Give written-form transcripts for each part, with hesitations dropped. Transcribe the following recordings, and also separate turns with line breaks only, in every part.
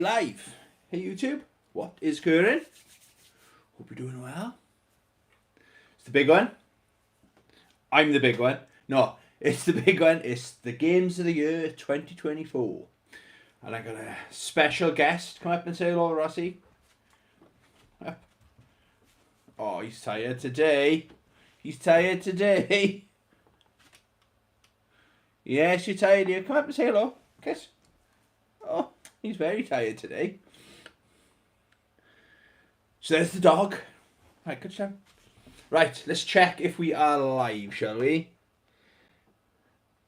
Live. Hey YouTube, what is current? Hope you're doing well. It's the big one. I'm the big one. No, it's the big one. It's the Games of the Year 2024. And I got a special guest come up and say hello, Rossi. Oh, he's tired today. He's tired today. Yes, you're tired here. Come up and say hello. Kiss. Oh, he's very tired today. So there's the dog. Right, good job. Right, let's check if we are live, shall we?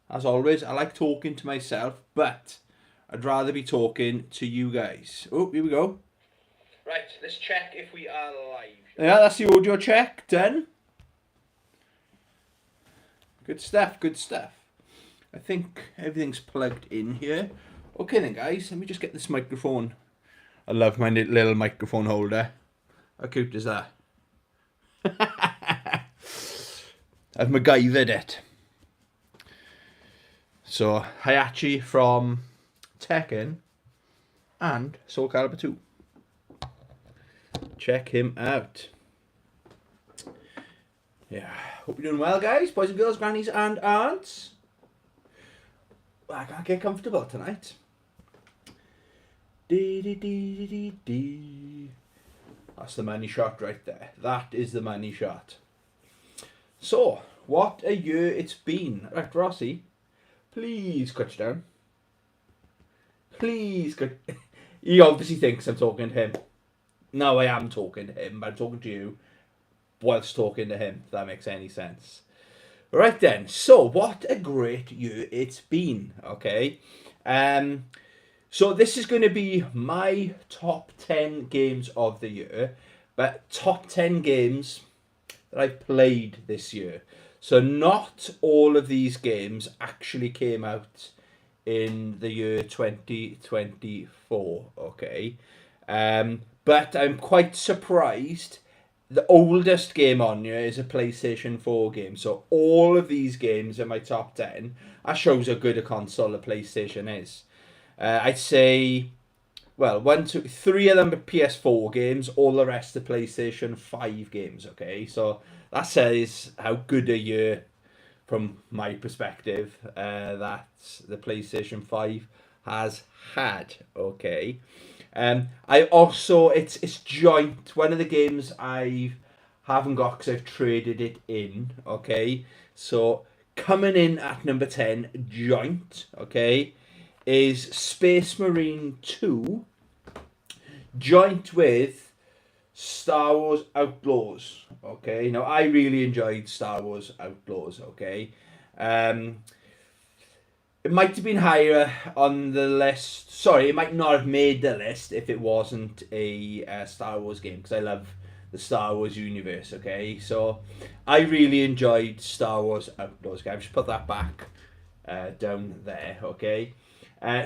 As always, I like talking to myself, but I'd rather be talking to you guys. Oh, here we go. Right, let's check if we are live. Yeah, that's the audio check done. Good stuff, good stuff. I think everything's plugged in here. Okay then, guys, let me just get this microphone. I love my little microphone holder. How cute is that? I've MacGyvered it. So, Hayachi from Tekken and Soul Calibur 2. Check him out. Yeah, hope you're doing well, guys, boys and girls, grannies and aunts. Well, I can't get comfortable tonight. That's the money shot right there. That is the money shot. So, what a year it's been. Right, Rossi, please cut you down. Please cut. He obviously thinks I'm talking to him. No, I am talking to him, but I'm talking to you whilst talking to him, if that makes any sense. Right then, so what a great year it's been, okay? So this is going to be my top 10 games of the year, but top 10 games that I've played this year. So not all of these games actually came out in the year 2024, okay? But I'm quite surprised. The oldest game on here is a PlayStation 4 game. So all of these games in my top 10, that shows how good a console a PlayStation is. I'd say, well, 3 of them are PS4 games, all the rest are PlayStation 5 games, okay? So that says how good a year, from my perspective, that the PlayStation 5 has had, okay? I also, it's joint. One of the games I haven't got because I've traded it in, okay? So coming in at number 10, joint, okay, is Space Marine 2, joint with Star Wars Outlaws, okay? Now, I really enjoyed Star Wars Outlaws, okay? It might have been higher on the list. Sorry, it might not have made the list if it wasn't a Star Wars game, because I love the Star Wars universe, okay? So, I really enjoyed Star Wars Outlaws. Okay? I've just put that back down there, okay?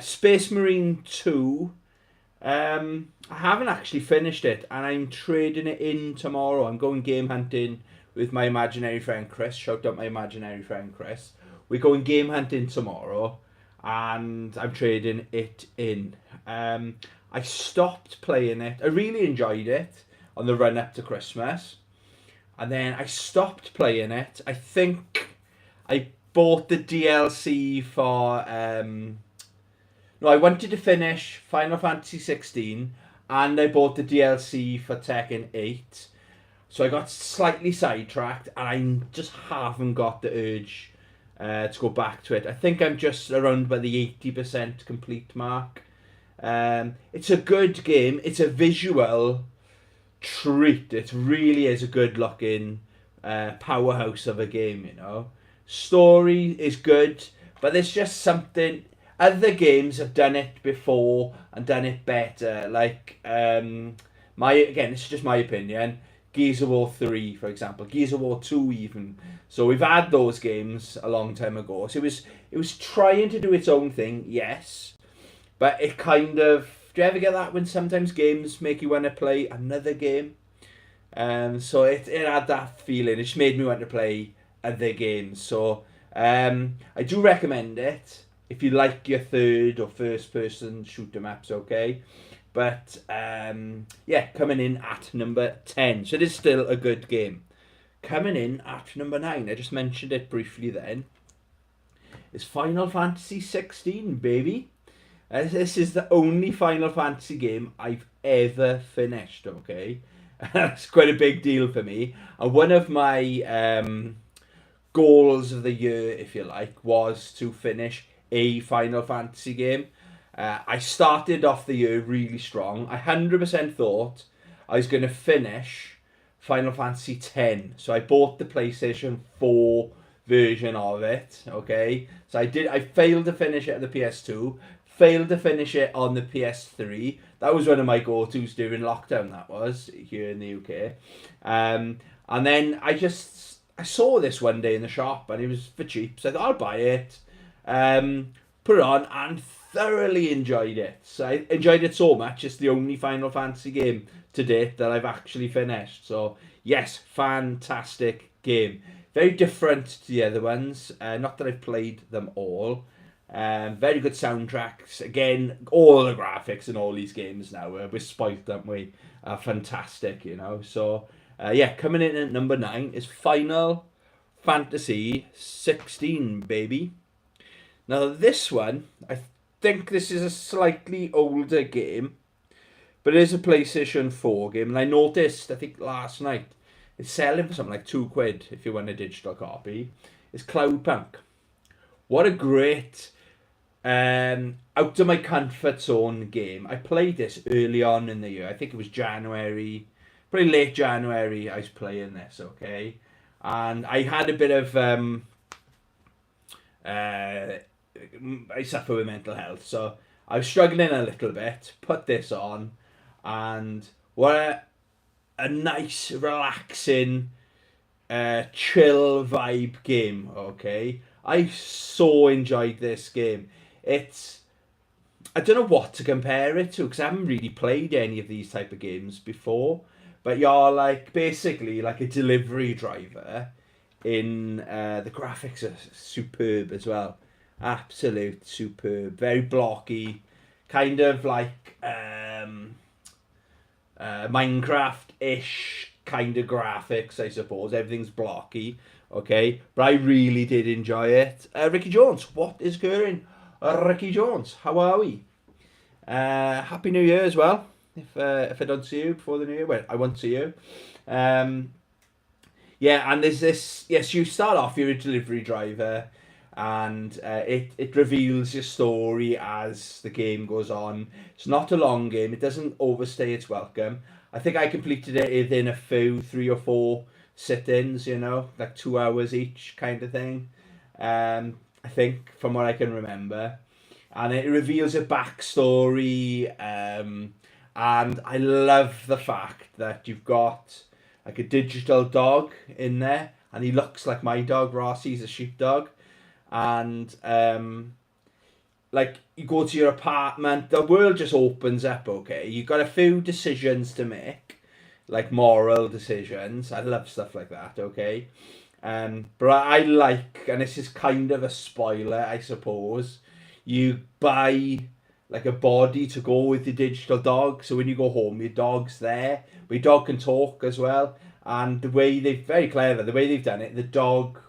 Space Marine 2, I haven't actually finished it, and I'm trading it in tomorrow. I'm going game hunting with my imaginary friend Chris. Shout out my imaginary friend Chris. We're going game hunting tomorrow, and I'm trading it in. I stopped playing it. I really enjoyed it on the run up to Christmas, and then I stopped playing it. I think I bought the DLC for... No, I wanted to finish Final Fantasy 16, and I bought the DLC for Tekken 8. So I got slightly sidetracked, and I just haven't got the urge to go back to it. I think I'm just around by the 80% complete mark. It's a good game. It's a visual treat. It really is a good looking powerhouse of a game, you know. Story is good, but there's just something... Other games have done it before and done it better. Like, again, it's just my opinion. Gears of War 3, for example. Gears of War 2 even. So we've had those games a long time ago. So it was trying to do its own thing, yes. But it kind of... Do you ever get that when sometimes games make you want to play another game? So it had that feeling. It just made me want to play other games. So I do recommend it if you like your third or first person shoot 'em ups, okay? But yeah, coming in at number 10. So it is still a good game. Coming in at number 9, I just mentioned it briefly then, is Final Fantasy 16, baby. This is the only Final Fantasy game I've ever finished, okay? That's quite a big deal for me. And one of my goals of the year, if you like, was to finish a Final Fantasy game. I started off the year really strong. I 100% thought I was going to finish Final Fantasy X. So I bought the PlayStation 4 version of it, okay? So I failed to finish it at the PS2, failed to finish it on the PS3. That was one of my go-tos during lockdown, that was, here in the UK. And then I saw this one day in the shop and it was for cheap, so I thought I'll buy it, put it on and thoroughly enjoyed it. So I enjoyed it so much, it's the only Final Fantasy game to date that I've actually finished. So yes, fantastic game. Very different to the other ones, not that I've played them all. Very good soundtracks. Again, all the graphics in all these games now, we're spoiled, aren't we? Fantastic, you know. So, yeah, coming in at number 9 is Final Fantasy 16, baby. Now, this one, I think this is a slightly older game, but it is a PlayStation 4 game. And I noticed, I think last night, it's selling for something like £2 if you want a digital copy. It's Cloudpunk. What a great out of my comfort zone game. I played this early on in the year. I think it was January, pretty late January. I was playing this, okay, and I had a bit of I suffer with mental health, so I was struggling a little bit. Put this on, and what a nice, relaxing, chill vibe game. Okay, I so enjoyed this game. I don't know what to compare it to because I haven't really played any of these type of games before. But you're like basically like a delivery driver. In the graphics are superb as well, absolute superb. Very blocky, kind of like Minecraft-ish kind of graphics, I suppose. Everything's blocky, okay, but I really did enjoy it. Ricky Jones, what is going? Ricky Jones, how are we? Happy New Year as well. If I don't see you before the New Year, well, I won't see you. Yeah, and there's this. Yes, you start off. You're a delivery driver, and it reveals your story as the game goes on. It's not a long game. It doesn't overstay its welcome. I think I completed it within a few 3 or 4 sit-ins. You know, like 2 hours each, kind of thing. I think, from what I can remember. And it reveals a backstory, and I love the fact that you've got like a digital dog in there, and he looks like my dog, Rossi. He's a sheepdog. And like, you go to your apartment, the world just opens up, okay? You've got a few decisions to make, like moral decisions. I love stuff like that, okay? But I like, and this is kind of a spoiler, I suppose, you buy like a body to go with the digital dog. So when you go home, your dog's there. But your dog can talk as well. And the way very clever, the way they've done it, the dog,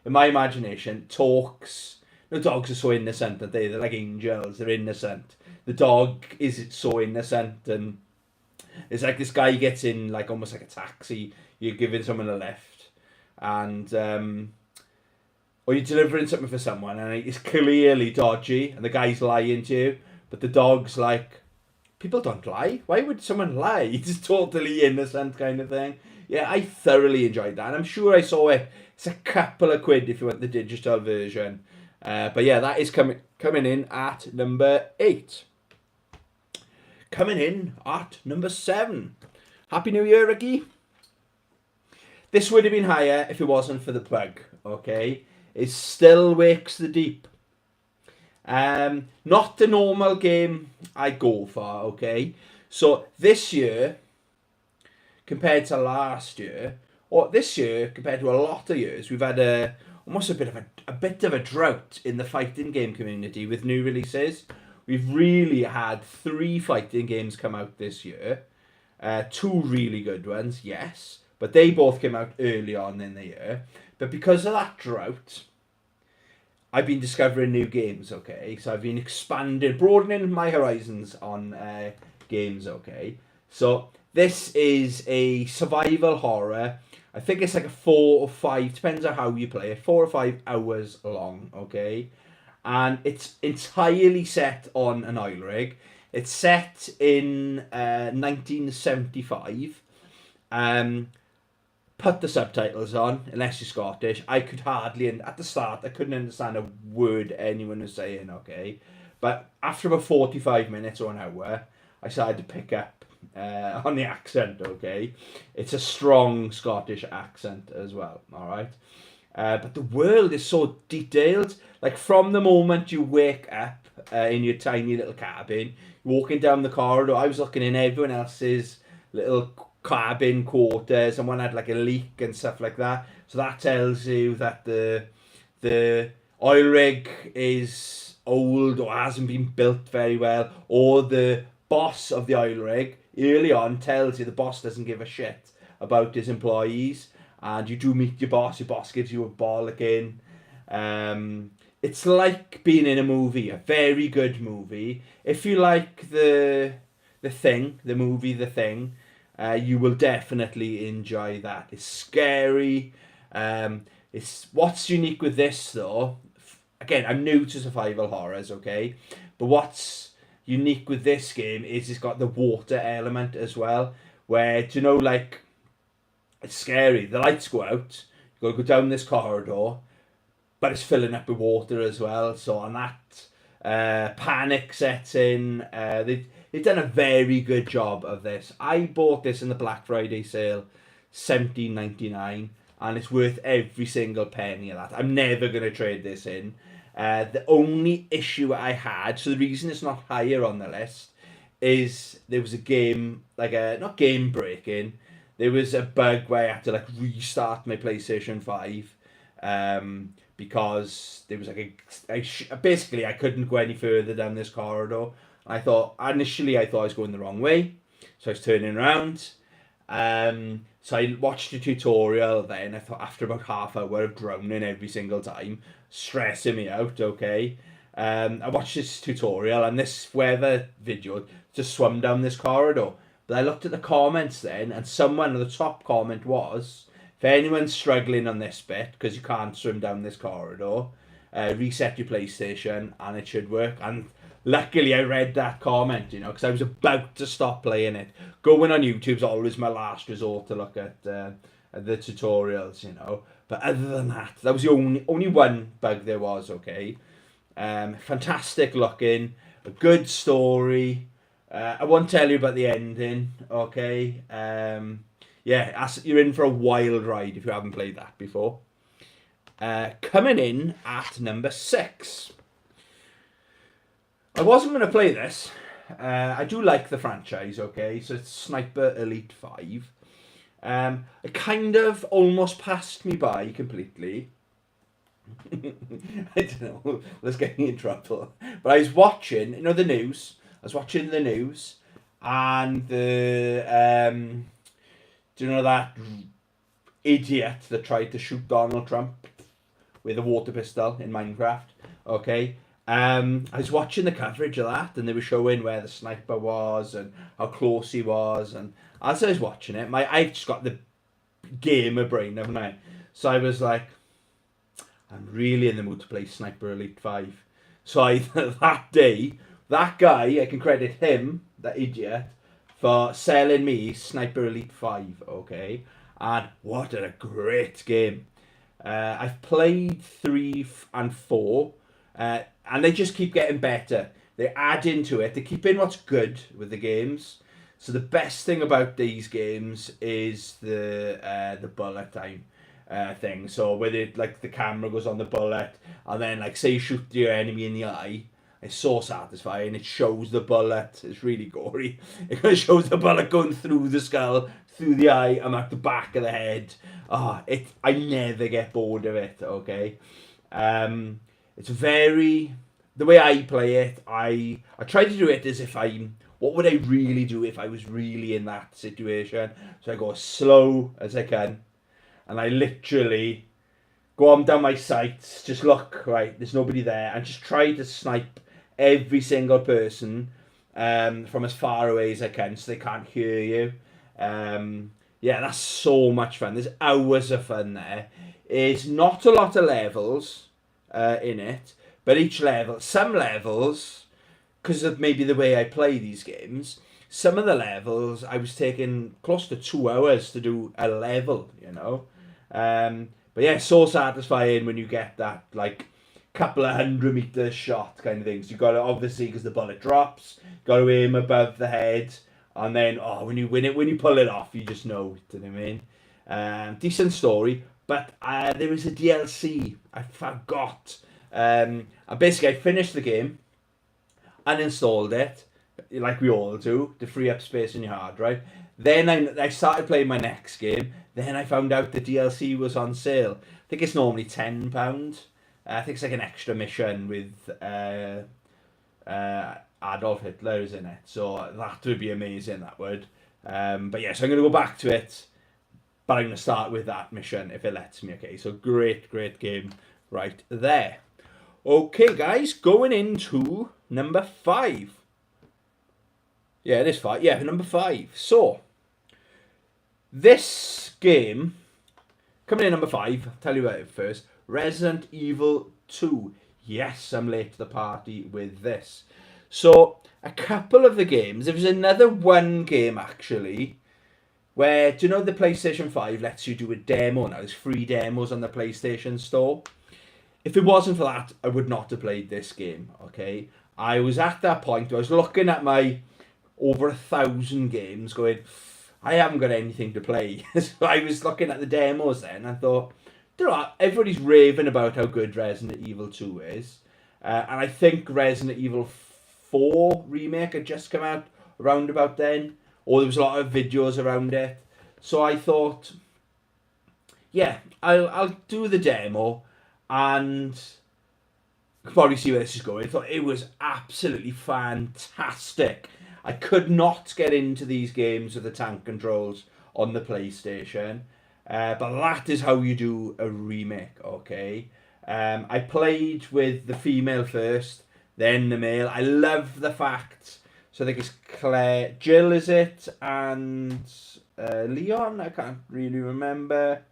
in my imagination, talks. The dogs are so innocent, that they're like angels, they're innocent. The dog is so innocent, and it's like this guy gets in like almost like a taxi, you're giving someone a lift, and or you're delivering something for someone and it's clearly dodgy and the guy's lying to you, but the dog's like, people don't lie, why would someone lie? It's totally innocent kind of thing. Yeah, I thoroughly enjoyed that, and I'm sure I saw it. It's a couple of quid if you want the digital version, but yeah, that is coming in at number 8. Coming in at number 7. Happy New Year, Ricky. This would have been higher if it wasn't for the plug, okay? It still wakes the deep. Not the normal game I go for, okay? So this year, compared to last year, or this year compared to a lot of years, we've had almost a bit of a drought in the fighting game community with new releases. we've really had 3 fighting games come out this year. 2 really good ones, yes, but they both came out early on in the year. But because of that drought, I've been discovering new games, okay? So I've been expanding, broadening my horizons on games, okay? So this is a survival horror. I think it's like a 4 or 5, depends on how you play it, 4 or 5 hours long, okay? And it's entirely set on an oil rig. It's set in 1975. Put the subtitles on, unless you're Scottish. I could hardly, and at the start, I couldn't understand a word anyone was saying, okay? But after about 45 minutes or an hour, I started to pick up on the accent, okay? It's a strong Scottish accent as well, alright? But the world is so detailed. Like, from the moment you wake up in your tiny little cabin, walking down the corridor, I was looking in everyone else's little cabin quarters, and one had like a leak and stuff like that. So that tells you that the oil rig is old or hasn't been built very well, or the boss of the oil rig early on tells you the boss doesn't give a shit about his employees, and you do meet your boss gives you a bollocking. It's like being in a movie, a very good movie. If you like the movie The Thing, you will definitely enjoy that. It's scary. It's what's unique with this though. Again, I'm new to survival horrors, okay, but what's unique with this game is it's got the water element as well. Where, do you know, like, it's scary. The lights go out. You got to go down this corridor, but it's filling up with water as well. So on that, panic sets in. They've done a very good job of this. I bought this in the Black Friday sale, $17.99, and it's worth every single penny of that. I'm never going to trade this in. The only issue I had, so the reason it's not higher on the list, is there was a game, like not game breaking, there was a bug where I had to like restart my PlayStation 5 because there was like basically I couldn't go any further down this corridor. Initially I thought I was going the wrong way, so I was turning around. So I watched a tutorial then. I thought after about half hour of drowning every single time, stressing me out, okay. I watched this tutorial and this weather video just swam down this corridor. But I looked at the comments then, and someone, the top comment was, if anyone's struggling on this bit, because you can't swim down this corridor, reset your PlayStation and it should work. And luckily I read that comment, because I was about to stop playing it. Going on YouTube's always my last resort to look at the tutorials, But other than that, that was the only one bug there was, okay. Fantastic looking, a good story. I won't tell you about the ending, okay. You're in for a wild ride if you haven't played that before. Coming in at number 6. I wasn't going to play this. I do like the franchise, okay, so it's Sniper Elite 5. It kind of almost passed me by completely. I don't know, let's get me in trouble. But I was watching, the news. I was watching the news, and do you know that idiot that tried to shoot Donald Trump with a water pistol in Minecraft? Okay. I was watching the coverage of that, and they were showing where the sniper was and how close he was. And as I was watching it, I've just got the gamer brain, haven't I? So I was like, I'm really in the mood to play Sniper Elite 5. So that day, that guy, I can credit him, that idiot, for selling me Sniper Elite 5, okay? And what a great game. I've played 3 and 4, and they just keep getting better. They add into it. They keep in what's good with the games. So the best thing about these games is the bullet time thing. So where the camera goes on the bullet, and then say you shoot your enemy in the eye. It's so satisfying. It shows the bullet. It's really gory. It shows the bullet going through the skull, through the eye, and at the back of the head. I never get bored of it. Okay, it's very, the way I play it, I try to do it as if what would I really do if I was really in that situation? So I go as slow as I can, and I literally go on down my sights, just look, right, there's nobody there, and just try to snipe every single person from as far away as I can so they can't hear you. Yeah, that's so much fun. There's hours of fun there. It's not a lot of levels in it, but each level, some levels, because of maybe the way I play these games, some of the levels I was taking close to 2 hours to do a level, you know. But yeah, so satisfying when you get that like couple of 100 meter shot kind of things. You got to obviously because the bullet drops, got to aim above the head, and then when you win it, when you pull it off, you just know. Do you know what I mean? Decent story, but there was a DLC I forgot. Basically I finished the game, uninstalled it, like we all do, to free up space in your hard drive. Then I started playing my next game. Then I found out the DLC was on sale. I think it's normally £10. I think it's like an extra mission with Adolf Hitler is in it. So that would be amazing, that would. But yeah, so I'm going to go back to it. But I'm going to start with that mission if it lets me. Okay, so great game right there. Okay, guys, going into number 5. Yeah, it is 5. Yeah, number 5. So, this game, coming in number 5, I'll tell you about it first. Resident Evil 2. Yes, I'm late to the party with this. So, a couple of the games, there was another one game actually, where, do you know the PlayStation 5 lets you do a demo now? There's free demos on the PlayStation Store. If it wasn't for that, I would not have played this game, okay? I was at that point, I was looking at my over 1,000 games going, I haven't got anything to play. So I was looking at the demos then, and I thought, you know what, everybody's raving about how good Resident Evil 2 is. And I think Resident Evil 4 remake had just come out around about then, or there was a lot of videos around it. So I thought, yeah, I'll do the demo, and you can probably see where this is going. I thought it was absolutely fantastic. I could not get into these games with the tank controls on the PlayStation, but that is how you do a remake, okay? I played with the female first, then the male. I love the fact, so I think it's Claire, Jill is it, and Leon, I can't really remember.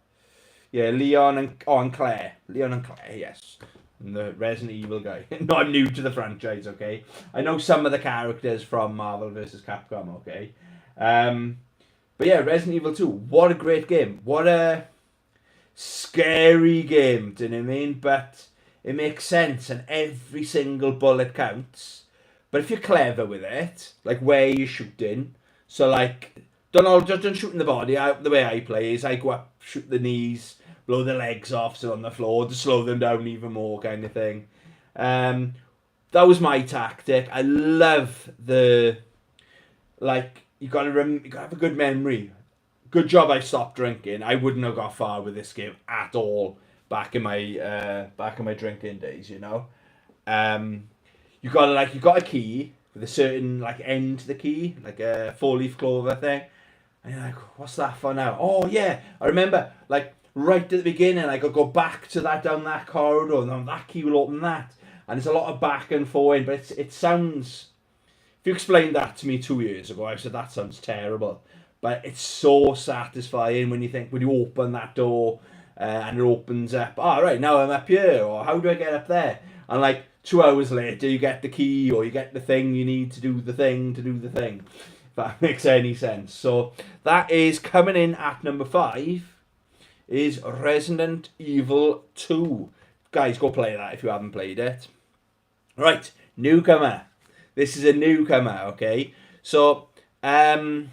Yeah, Leon and Claire. Leon and Claire, yes. And the Resident Evil guy. No, I'm new to the franchise, okay? I know some of the characters from Marvel vs. Capcom, okay? But yeah, Resident Evil 2. What a great game. What a scary game, do you know what I mean? But it makes sense, and every single bullet counts. But if you're clever with it, like where you're shooting, so like, don't shoot in the body. The way I play is I go up, shoot the knees, blow the legs off, so on the floor to slow them down even more, kind of thing. That was my tactic. I love the, like, you gotta have a good memory. Good job I stopped drinking. I wouldn't have got far with this game at all back in my drinking days, you know. You got a key with a certain like end to the key, like a 4-leaf clover thing. And you're like, what's that for now? Oh yeah, I remember like right at the beginning, I could go back to that down that corridor, and then that key will open that. And it's a lot of back and forth, but it sounds. If you explained that to me 2 years ago, I said that sounds terrible. But it's so satisfying when you open that door and it opens up. Oh, right, now I'm up here, or how do I get up there? And like 2 hours later, you get the key, or you get the thing you need to do the thing to do the thing. If that makes any sense. So that is coming in at number 5. Is Resident Evil 2. Guys, go play that if you haven't played it. Right, newcomer. This is a newcomer, okay? So, my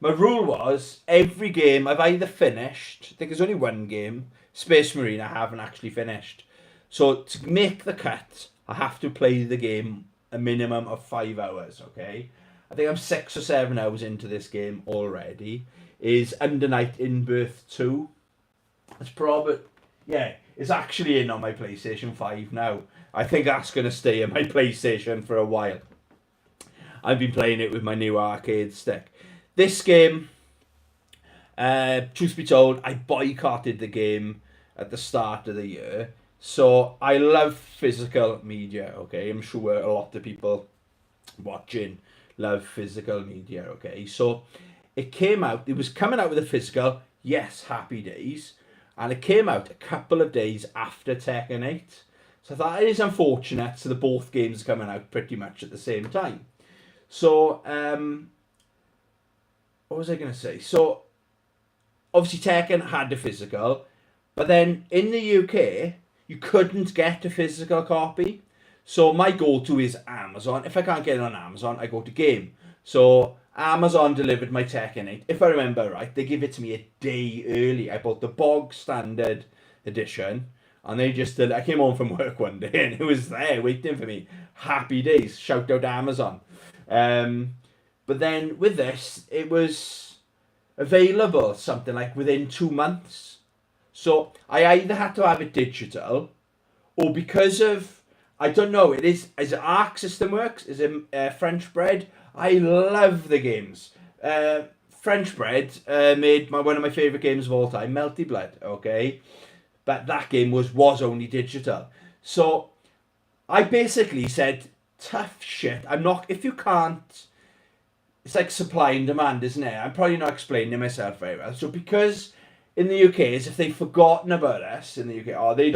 rule was, every game I've either finished, I think there's only one game, Space Marine, I haven't actually finished. So, to make the cut, I have to play the game a minimum of 5 hours, okay? I think I'm 6 or 7 hours into this game already. Is Under Night In-Birth 2. It's probably, yeah, it's actually in on my PlayStation 5 now. I think that's going to stay in my PlayStation for a while. I've been playing it with my new arcade stick. This game, truth be told, I boycotted the game at the start of the year. So I love physical media, okay? I'm sure a lot of people watching love physical media, okay? So it was coming out with a physical, yes, happy days. And it came out a couple of days after Tekken 8. So I thought it is unfortunate, so the both games are coming out pretty much at the same time. So, what was I going to say? So, obviously Tekken had the physical, but then in the UK, you couldn't get a physical copy. So my go-to is Amazon. If I can't get it on Amazon, I go to Game. So Amazon delivered my Tekken 8. If I remember right, they give it to me a day early. I bought the bog standard edition, and I came home from work one day and it was there waiting for me. Happy days. Shout out to Amazon. But then with this, it was available something like within 2 months. So I either had to have it digital, or because of, I don't know, is it Arc System Works? Is it French Bread? I love the games. French Bread made one of my favourite games of all time, Melty Blood, okay? But that game was only digital. So I basically said, tough shit. If you can't, it's like supply and demand, isn't it? I'm probably not explaining myself very well. So because in the UK, as if they've forgotten about us in the UK, they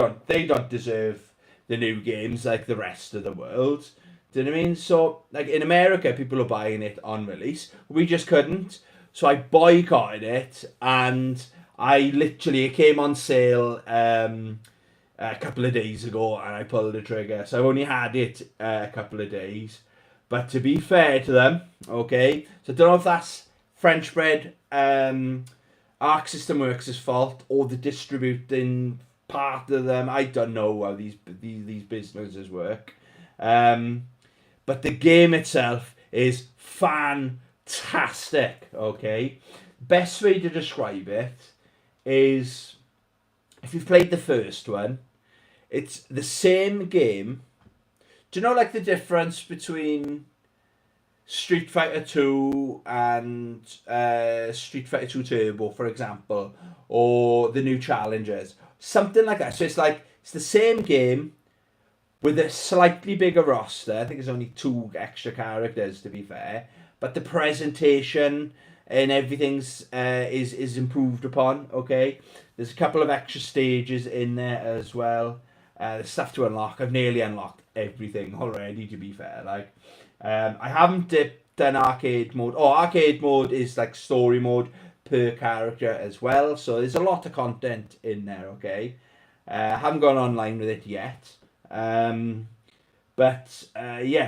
don't deserve the new games like the rest of the world. Do you know what I mean? So, like in America, people are buying it on release. We just couldn't. So I boycotted it, and it came on sale a couple of days ago, and I pulled the trigger. So I've only had it a couple of days. But to be fair to them, okay, so I don't know if that's French Bread, Arc System Works' fault, or the distributing part of them. I don't know how these businesses work. But the game itself is fantastic, okay? Best way to describe it is, if you've played the first one, it's the same game. Do you know like the difference between Street Fighter 2 and Street Fighter 2 Turbo, for example, or the new Challengers? Something like that. So it's the same game with a slightly bigger roster. I think there's only 2 extra characters, to be fair. But the presentation and everything's is improved upon, okay? There's a couple of extra stages in there as well. There's stuff to unlock. I've nearly unlocked everything already, to be fair. I haven't done arcade mode. Arcade mode is like story mode per character as well. So there's a lot of content in there, okay? I haven't gone online with it yet. But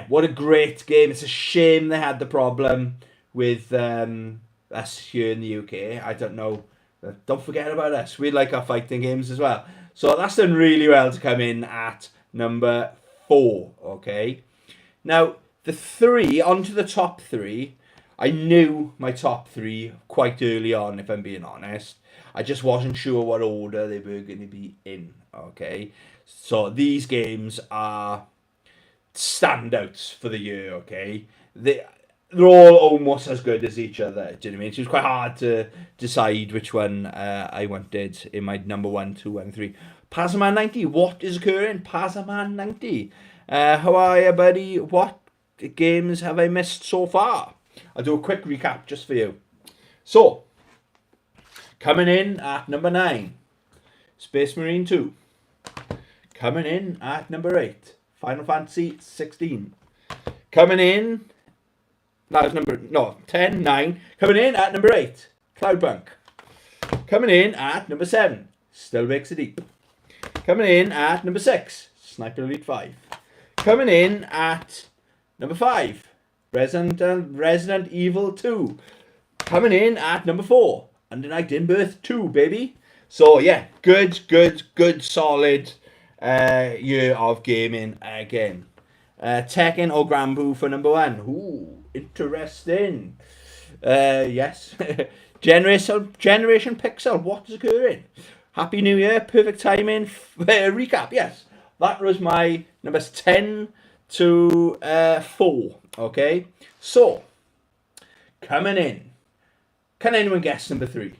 what a great game. It's a shame they had the problem with us here in the UK. I don't know. Don't forget about us. We like our fighting games as well. So that's done really well to come in at number 4, okay? Now, onto the top 3. I knew my top 3 quite early on, if I'm being honest. I just wasn't sure what order they were going to be in, okay? So these games are standouts for the year, okay? They're all almost as good as each other, do you know what I mean? So it was quite hard to decide which one I wanted in my number 1, 2, and 3. Pazman 90, what is occurring? Pazman 90. How are you, buddy? What games have I missed so far? I'll do a quick recap just for you. So, coming in at number 9, Space Marine 2. Coming in at number 8, Final Fantasy 16. Coming in, 10, 9. Coming in at number 8, Cloudpunk. Coming in at number 7, Still Wakes the Deep. Coming in at number 6, Sniper Elite 5. Coming in at number 5, Resident Evil 2. Coming in at number 4, Under Night in Birth 2, baby. So yeah, good, solid year of gaming again. Tekken or Granblue for number 1. Ooh, interesting. Yes. Generation Pixel, what is occurring? Happy New Year, perfect timing. Recap, yes. That was my Numbers 10 to 4. Okay, so coming in. Can anyone guess number 3?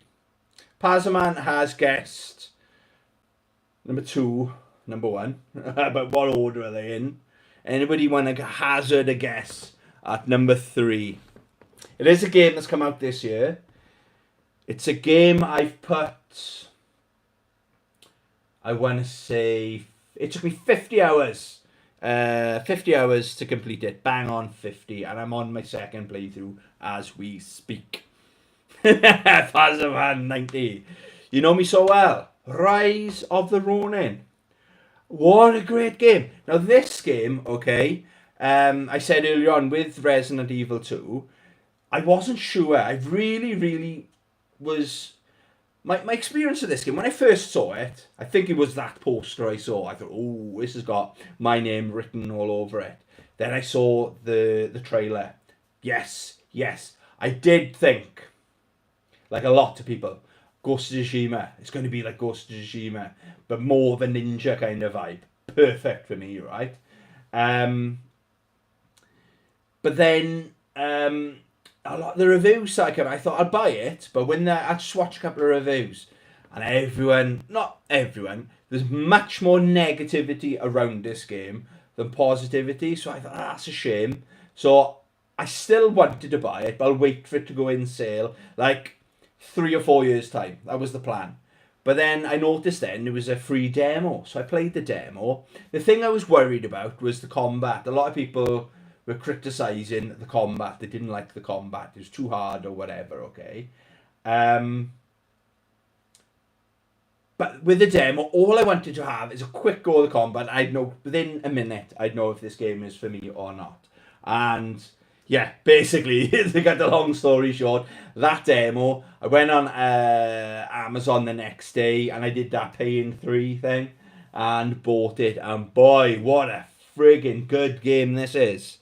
Pazaman has guessed number 2, number 1. But what order are they in? Anybody want to hazard a guess at number 3? It is a game that's come out this year. It's a game I've put, I want to say, it took me 50 hours. 50 hours to complete it. Bang on 50. And I'm on my second playthrough as we speak. Pazaman 90. You know me so well. Rise of the Ronin. What a great game. Now this game, okay, I said earlier on with Resident Evil 2, I wasn't sure. I really was... My experience of this game, when I first saw it, I think it was that poster I saw. I thought, oh, this has got my name written all over it. Then I saw the trailer. Yes. I did think, like a lot of people, Ghost of Tsushima. It's going to be like Ghost of Tsushima, but more of a ninja kind of vibe. Perfect for me, right? But then a lot of the reviews started coming. I thought I'd buy it, but when I just watched a couple of reviews, and not everyone, there's much more negativity around this game than positivity. So I thought, that's a shame. So I still wanted to buy it, but I'll wait for it to go in sale, like 3 or 4 years time. That was the plan. But then I noticed then it was a free demo, so I played the demo. The thing I was worried about was the combat. A lot of people were criticising the combat. They didn't like the combat. It was too hard or whatever, okay? But with the demo, all I wanted to have is a quick go of the combat. I'd know within a minute, I'd know if this game is for me or not. And yeah, basically, to get the long story short, that demo, I went on Amazon the next day and I did that paying 3 thing and bought it. And boy, what a friggin' good game this is.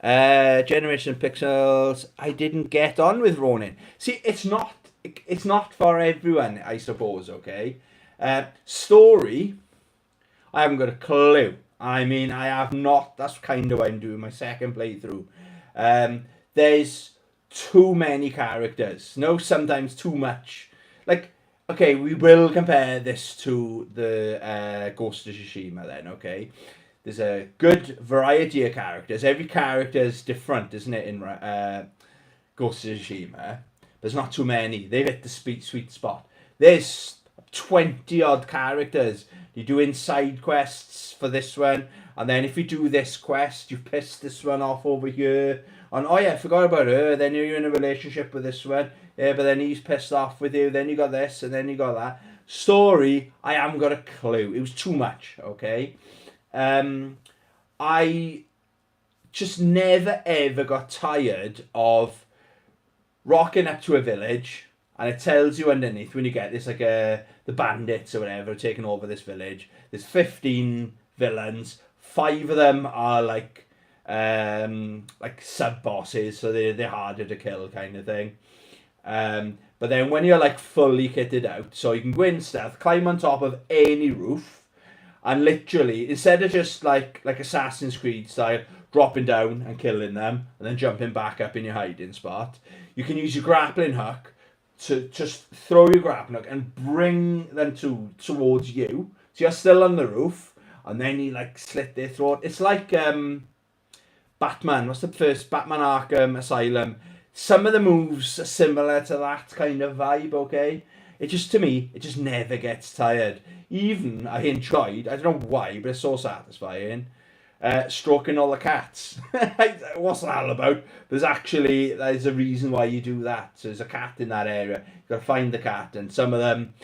Generation Pixels, I didn't get on with Ronin. See, it's not for everyone, I suppose, okay? Story, I haven't got a clue. I mean, I have not. That's kind of why I'm doing my second playthrough. There's too many characters. No, sometimes too much. Like, okay, we will compare this to the Ghost of Tsushima then, okay? There's a good variety of characters. Every character is different, isn't it, in Ghost of Tsushima? There's not too many. They've hit the sweet spot. There's 20 odd characters. You're doing side quests for this one, and then if you do this quest, you've pissed this one off over here. And oh yeah, I forgot about her. Then you're in a relationship with this one. Yeah, but then he's pissed off with you. Then you got this, and then you got that. Story, I haven't got a clue. It was too much, okay? I just never ever got tired of rocking up to a village, and it tells you underneath when you get this, like the bandits or whatever taking over this village. There's 15 villains. 5 of them are like sub bosses, so they're harder to kill, kind of thing. But then when you're like fully kitted out, so you can go in stealth, climb on top of any roof, and literally, instead of just like Assassin's Creed style, dropping down and killing them, and then jumping back up in your hiding spot, you can use your grappling hook to just throw your grappling hook and bring them towards you. So you're still on the roof, and then you like slit their throat. It's like Batman. What's the first Batman Arkham Asylum? Some of the moves are similar to that kind of vibe, okay? It just, to me, it just never gets tired. Even, I enjoyed, I don't know why, but it's so satisfying, stroking all the cats. What's that all about? There's a reason why you do that. So there's a cat in that area. You've got to find the cat, and some of them,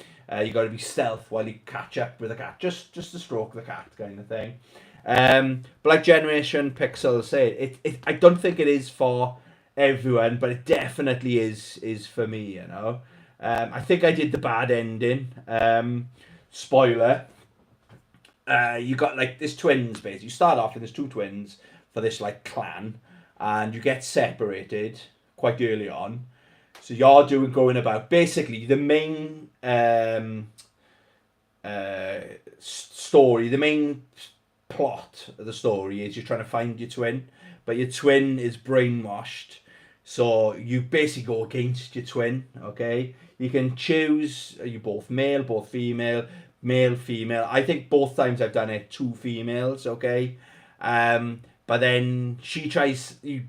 you got to be stealth while you catch up with the cat. Just to stroke the cat kind of thing. But like Generation Pixels say, I don't think it is for everyone, but it definitely is for me, you know. I think I did the bad ending. Spoiler. You got like this twins basically. You start off and there's 2 twins for this like clan, and you get separated quite early on. So you're going about basically the main story, the main plot of the story is you're trying to find your twin, but your twin is brainwashed. So you basically go against your twin, okay? You can choose, are you both male, both female, male, female. I think both times I've done it, two females, okay? But then she tries, you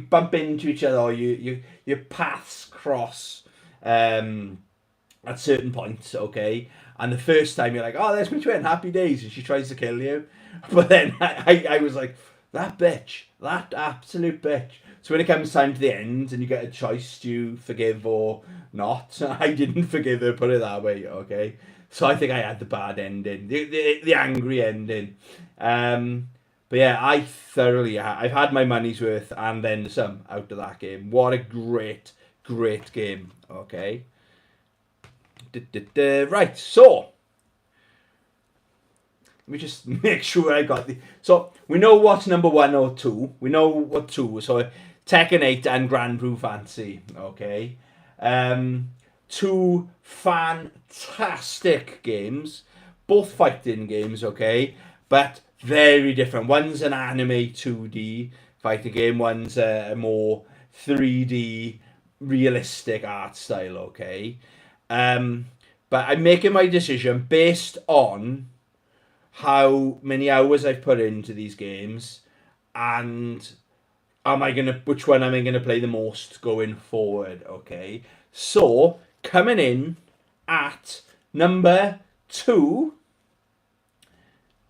bump into each other, or your paths cross at certain points, okay? And the first time you're like, oh, there's my twin, happy days, and she tries to kill you. But then I was like, that bitch, that absolute bitch. So when it comes time to the end and you get a choice, do you forgive or not? I didn't forgive her, put it that way, okay? So I think I had the bad ending, the angry ending. But yeah, I've had my money's worth and then some out of that game. What a great, great game, okay? Right, so let me just make sure I got the. So we know what's number 1 or 2. We know what 2. So Tekken 8 and Grand Blue Fantasy. Okay, two fantastic games, both fighting games. Okay, but very different. One's an anime 2D fighting game. One's a more 3D realistic art style. Okay, but I'm making my decision based on how many hours I've put into these games, and which one am I gonna play the most going forward? Okay, so coming in at number 2,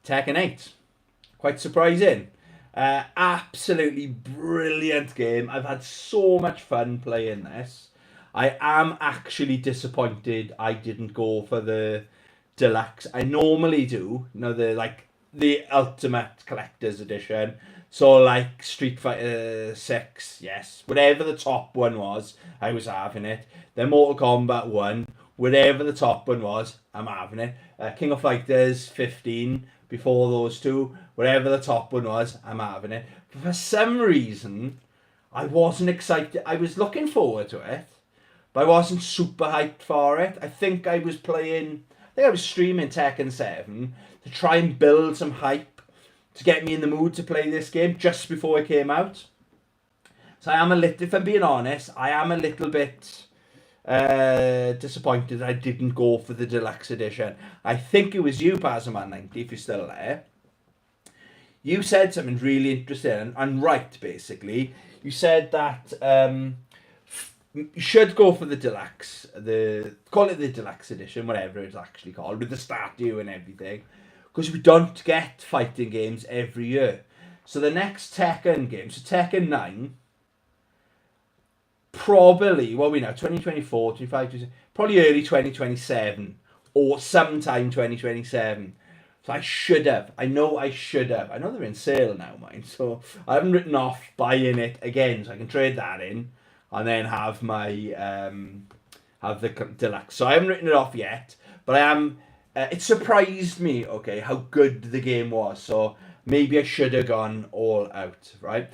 Tekken 8. Quite surprising. Absolutely brilliant game. I've had so much fun playing this. I am actually disappointed I didn't go for the deluxe. I normally do, the ultimate collector's edition. So like Street Fighter 6, yes, whatever the top one was, I was having it. Then Mortal Kombat 1, whatever the top one was, I'm having it. King of Fighters 15, before those two, whatever the top one was, I'm having it. But for some reason, I wasn't excited. I was looking forward to it, but I wasn't super hyped for it. I think I was streaming Tekken 7 to try and build some hype to get me in the mood to play this game just before it came out. So if I'm being honest, I am a little bit disappointed I didn't go for the deluxe edition. I think it was you, Pazman90, if you're still there. You said something really interesting and right, basically. You said that you should go for the deluxe, call it the deluxe edition, whatever it's actually called, with the statue and everything, because we don't get fighting games every year. So the next Tekken game, so Tekken 9, probably, 2024, 25, probably early 2027, or sometime 2027. So I know they're in sale now, mine, so I haven't written off buying it again, so I can trade that in and then have my have the deluxe. So I haven't written it off yet, but I am. It surprised me, okay, how good the game was. So maybe I should have gone all out, right?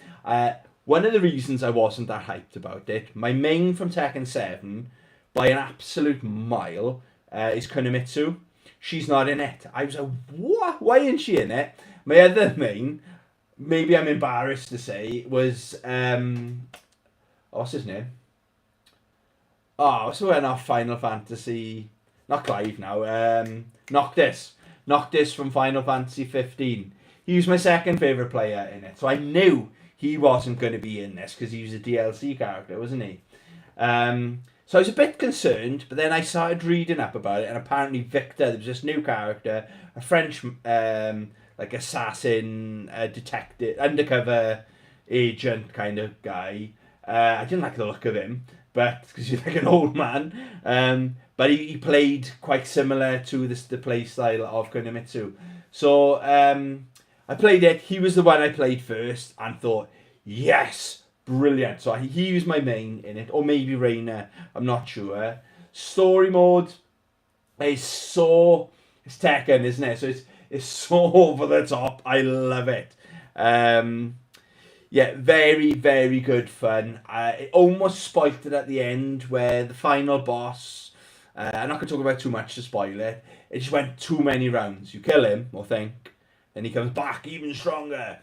One of the reasons I wasn't that hyped about it, my main from Tekken 7, by an absolute mile, is Kunimitsu. She's not in it. I was like, what? Why isn't she in it? My other main, maybe I'm embarrassed to say, was what's his name? Oh, so we're in Final Fantasy, not Clive now, Noctis. Noctis from Final Fantasy 15. He was my second favourite player in it. So I knew he wasn't going to be in this because he was a DLC character, wasn't he? So I was a bit concerned, but then I started reading up about it, and apparently Victor, there was this new character, a French assassin, detective, undercover agent kind of guy. I didn't like the look of him, but because he's like an old man. But he played quite similar to the play style of Kunimitsu. So I played it. He was the one I played first and thought, yes, brilliant. So he was my main in it, or maybe Reina. I'm not sure. Story mode is it's Tekken, isn't it? So it's so over the top. I love it. Yeah, very, very good fun. It almost spoiled it at the end where the final boss, I'm not going to talk about too much to spoil it, it just went too many rounds. You kill him, or think, And he comes back even stronger.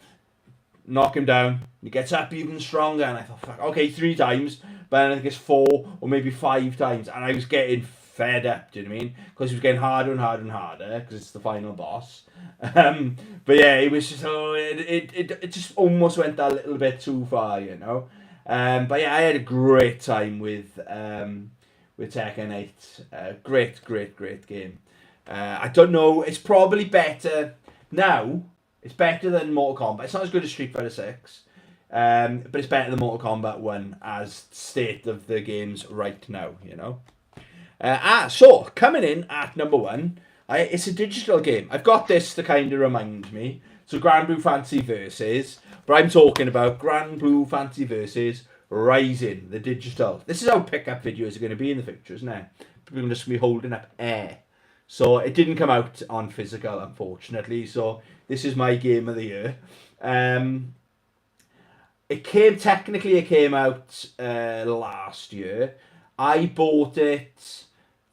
Knock him down. He gets up even stronger. And I thought, fuck, okay, 3 times. But then I think it's 4 or maybe 5 times. And I was getting fed up, do you know what I mean? Because he was getting harder and harder and harder because it's the final boss. But yeah, it was just, it just almost went that little bit too far, you know? But yeah, I had a great time with Tekken 8. Great game. I don't know, it's probably better now. It's better than Mortal Kombat. It's not as good as Street Fighter 6, but it's better than Mortal Kombat 1 as state of the games right now, you know. So, coming in at number 1, it's a digital game. I've got this to kind of remind me. So, Grand Blue Fantasy Versus, but I'm talking about Grand Blue Fantasy Versus Rising, the digital. This is how pickup videos are going to be in the future, isn't it? People are just going to be holding up air. So it didn't come out on physical, unfortunately. So this is my game of the year. It came out last year. I bought it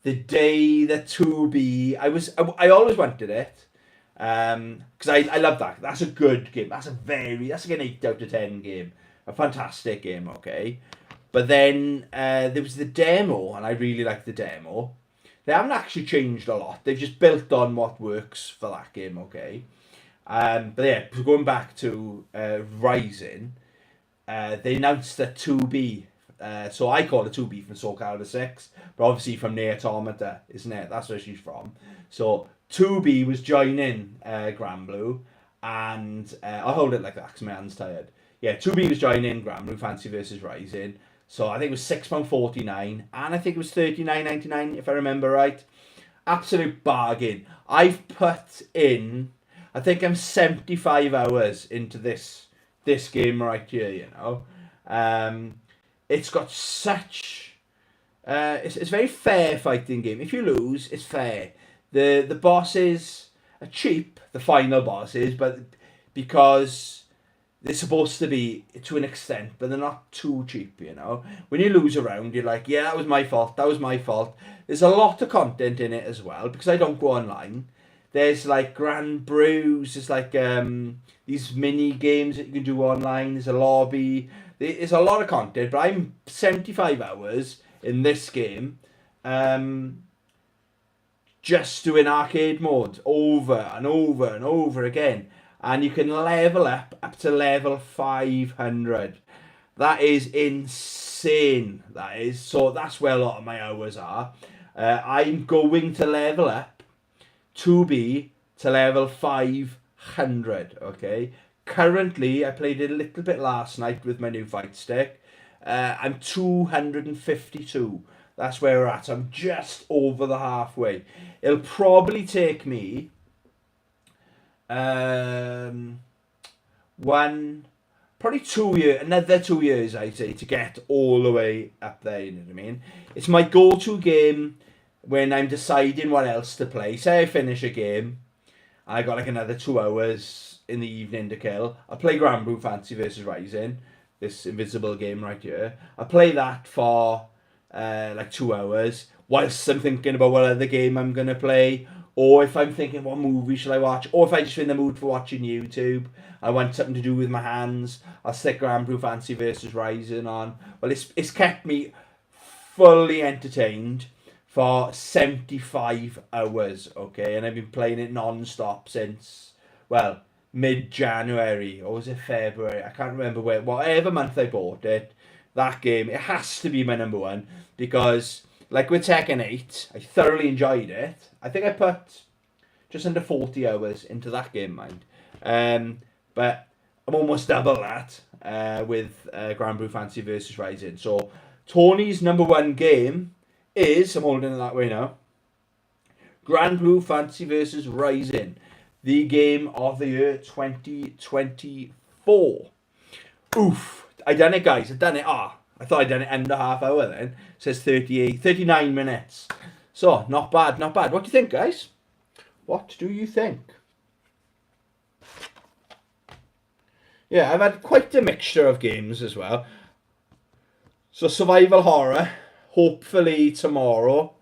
the day the 2B. I always wanted it because I love that. That's a good game. That's like an 8 out of 10 game. A fantastic game. Okay, but then there was the demo, and I really liked the demo. They haven't actually changed a lot. They've just built on what works for that game, okay? But yeah, going back to Rising, they announced that 2B. So I call it 2B from Soul Calibur 6, but obviously from Nier Automata, isn't it? That's where she's from. So 2B was joining Grand Blue, and I'll hold it like that because my hand's tired. Yeah, 2B was joining Grand Blue Fantasy vs Rising. So I think it was £6.49, and I think it was $39.99 if I remember right. Absolute bargain. I've put in, I think I'm 75 hours into this game right here. You know, it's got such, it's a very fair fighting game. If you lose, it's fair. The bosses are cheap, the final bosses, but because they're supposed to be to an extent, but they're not too cheap, you know. When you lose a round, you're like, yeah, that was my fault. There's a lot of content in it as well, because I don't go online. There's like Grand Brews, there's like these mini games that you can do online, there's a lobby. There's a lot of content, but I'm 75 hours in this game just doing arcade mode over and over and over again. And you can level up to level 500. That is insane. That is. So that's where a lot of my hours are. I'm going to level up 2B to level 500. Okay. Currently, I played it a little bit last night with my new fight stick. I'm 252. That's where we're at. I'm just over the halfway. It'll probably take me probably 2 years, another 2 years, I'd say, to get all the way up there. You know what I mean? It's my go-to game when I'm deciding what else to play. Say I finish a game, I got like another 2 hours in the evening to kill. I play Grand Blue Fantasy vs Rising, this invisible game right here. I play that for like 2 hours whilst I'm thinking about what other game I'm gonna play. Or if I'm thinking, what movie should I watch? Or if I'm just in the mood for watching YouTube, I want something to do with my hands, I'll stick Grand Blue Fantasy vs Rising on. Well, it's kept me fully entertained for 75 hours, okay? And I've been playing it non-stop since, well, mid-January. Or was it February? I can't remember whatever month I bought it. That game, it has to be my number 1. Because, like with Tekken 8, I thoroughly enjoyed it. I think I put just under 40 hours into that game, mind. But I'm almost double that with Grand Blue Fantasy vs Rising. So Tony's number 1 game is, I'm holding it that way now, Grand Blue Fantasy vs Rising, the game of the year 2024. Oof, I done it, guys. I done it. I thought I'd done it under half hour then. It says 39 minutes. So, not bad, not bad. What do you think, guys? What do you think? Yeah, I've had quite a mixture of games as well. So, survival horror. Hopefully tomorrow.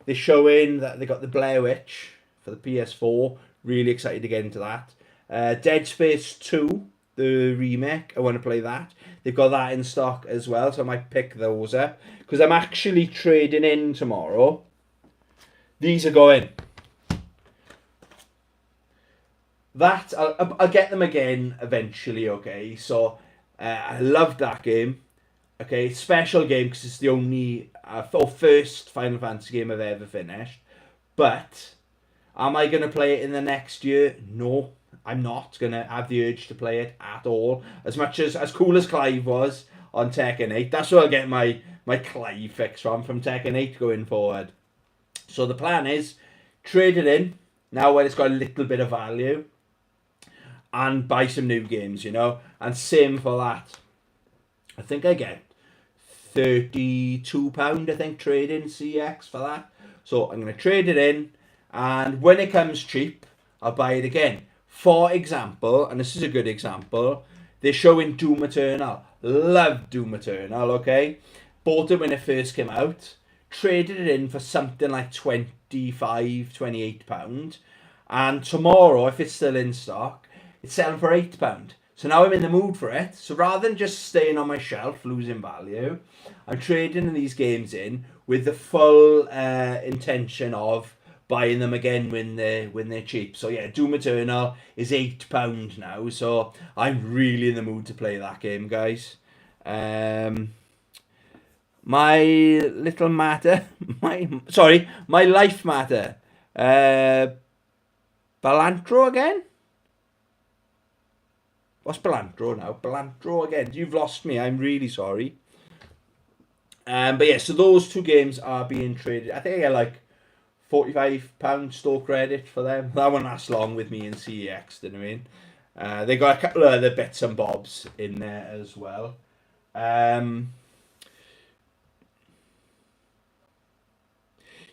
They're showing that they got the Blair Witch for the PS4. Really excited to get into that. Dead Space 2, the remake, I want to play that. They've got that in stock as well, so I might pick those up. Because I'm actually trading in tomorrow. These are going. I'll get them again eventually, okay? So, I loved that game. Okay, special game because it's the only, first Final Fantasy game I've ever finished. But, am I going to play it in the next year? No. I'm not going to have the urge to play it at all. As much as cool as Clive was on Tekken 8, that's where I'll get my Clive fix from Tekken 8 going forward. So the plan is, trade it in, now when it's got a little bit of value, and buy some new games, you know? And same for that. I think I get £32, I think, trading CX for that. So I'm going to trade it in, and when it comes cheap, I'll buy it again. For example, and this is a good example, they're showing Doom Eternal. Love Doom Eternal, okay? Bought it when it first came out. Traded it in for something like £28. And tomorrow, if it's still in stock, it's selling for £8. So now I'm in the mood for it. So rather than just staying on my shelf, losing value, I'm trading these games in with the full intention of buying them again when they're cheap. So yeah, Doom Eternal is £8 now, so I'm really in the mood to play that game, guys. My little matter, my life matter. Balantro again? What's Balantro now? Balantro again. You've lost me. I'm really sorry. But yeah, so those two games are being traded. I think I get like £45 store credit for them. That won't last long with me in CEX, do you know what I mean? They got a couple of other bits and bobs in there as well.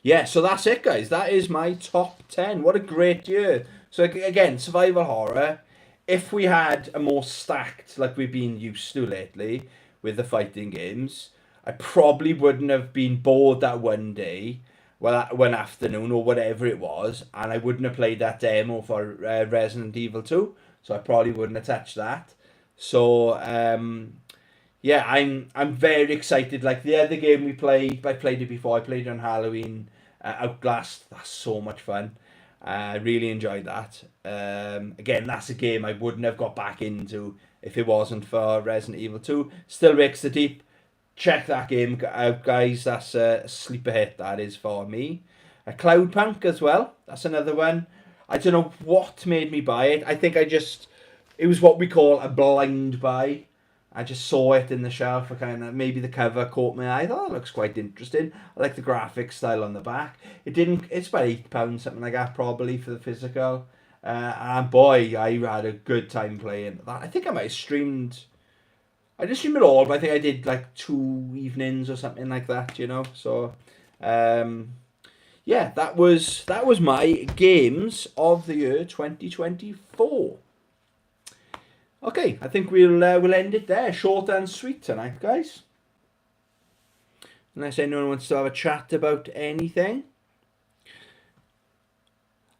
Yeah, so that's it, guys. That is my top 10. What a great year. So again, survival horror. If we had a more stacked, like we've been used to lately, with the fighting games, I probably wouldn't have been bored that one day, well, one afternoon or whatever it was, and I wouldn't have played that demo for Resident Evil 2, so I probably wouldn't have touched that. So, yeah, I'm very excited. Like the other game we played, I played it before. I played it on Halloween, Outlast. That's so much fun. I really enjoyed that. Again, that's a game I wouldn't have got back into if it wasn't for Resident Evil 2. Still Rick's the Deep. Check that game out, guys. That's a sleeper hit, that is, for me. A Cloudpunk as well. That's another one. I don't know what made me buy it. I think it was what we call a blind buy. I just saw it in the shelf. I kind of, maybe the cover caught my eye. I thought it looks quite interesting. I like the graphic style on the back. It's about £8, something like that, probably, for the physical. And boy, I had a good time playing that. I think I might have streamed. I didn't stream it all, but I think I did like 2 evenings or something like that, you know. So, yeah, that was my games of the year 2024. Okay, I think we'll end it there. Short and sweet tonight, guys. Unless anyone wants to have a chat about anything.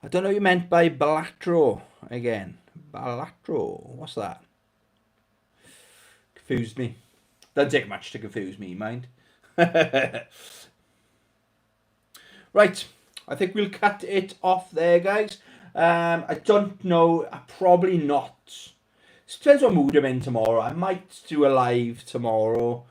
I don't know what you meant by Balatro again. Balatro, what's that? Confused me. Doesn't take much to confuse me, mind. Right, I think we'll cut it off there, guys. I don't know. Probably not. It depends what mood I'm in tomorrow. I might do a live tomorrow,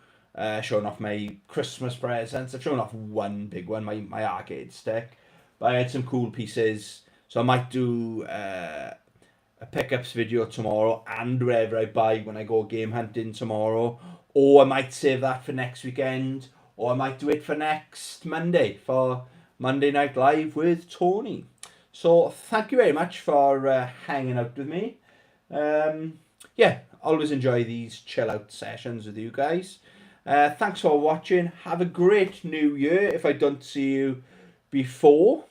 showing off my Christmas presents. I've shown off one big one, my arcade stick. But I had some cool pieces, so I might do a pickups video tomorrow and wherever I buy when I go game hunting tomorrow. Or I might save that for next weekend, or I might do it for next Monday, for Monday Night Live with Tony. So thank you very much for hanging out with me. Yeah, always enjoy these chill out sessions with you guys. Thanks for watching. Have a great new year if I don't see you before.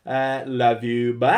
Love you. Bye.